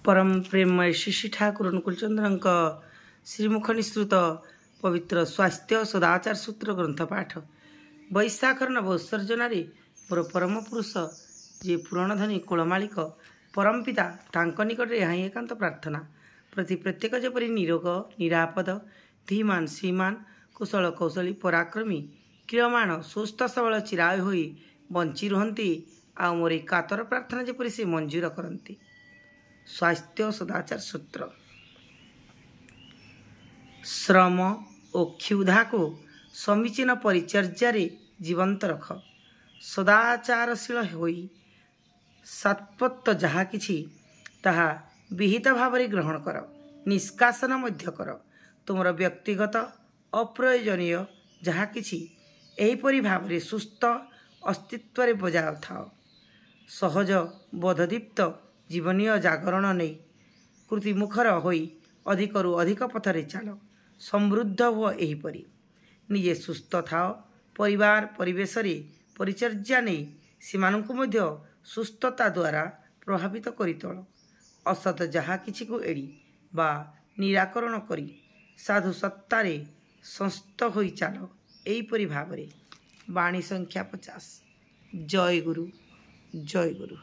परम प्रेममय श्री ठाकुर अनुकूलचंद्र श्रीमुख निःसृत पवित्र स्वास्थ्य सदाचार सूत्र ग्रंथ पाठ वैशाखर नवोत्सर्जन मोर परम पुरुष जे पुराणधनी कुलमालिक परम पिता तांक निकट यहाँ एकांत प्रार्थना प्रति प्रत्येक जपरी निरोग निरापद धीमान श्रीमान कुशल कौशली पराक्रमी क्रियमाण सुस्थ सबल चिराय होई बंची रुहंती आ मोर कातर प्रार्थना जेपरी से मंजूर करती। स्वास्थ्य सदाचार सूत्र श्रम और क्षुधा को समीचीन परिचर्यार जीवंत रख सदाचारशील होई सत्पत्त जहा किछि ताहा विहित भाव ग्रहण कर निष्कासन मध्य कर तुमर व्यक्तिगत अप्रयोजनीय जहा किछि एहिपरि भाव सुस्थ अस्तित्व बजाय थाओ। सहज बोधदीप्त जीवनीय जागरण नहीं कृतिमुखर होई अधिकरु अधिक पथरे चल समृद्ध हुआ एहिपरि निजे सुस्थ थाओ परिवार परिवेश रे परिचर्या नहीं सेमानंकु मध्य सुस्थता द्वारा प्रभावित करी तोल असत जहा किछि को एड़ी बा निराकरण करी साधु सत्तारे संस्थ होई चल एहिपरि भावरे। वाणी संख्या 50। जय गुरु जय गुरु।